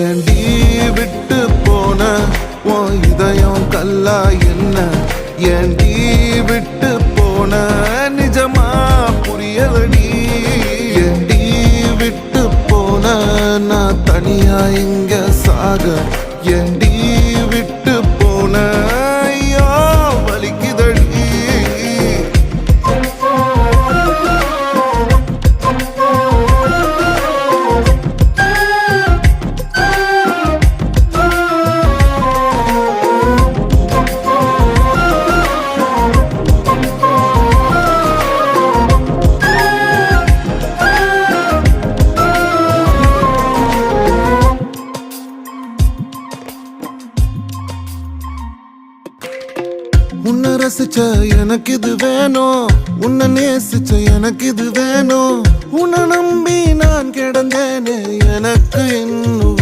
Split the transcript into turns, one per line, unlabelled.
ஏண்டி விட்டு போன உன் இதயம் கல்லா என்ன ஏண்டி விட்டு போன நிஜமா புரியலடி ஏண்டி விட்டு போன நான் தனியா இங்க சாக ஏண்டி விட்டு போன ஐயோ வலிக்குதடி உன்னை ரசிச்ச எனக்கு இது வேணும் உன்னை நேசிச்ச எனக்கு இது வேணும் உன்னை நம்பி நான் கிடந்தேனே எனக்கு இன்னும்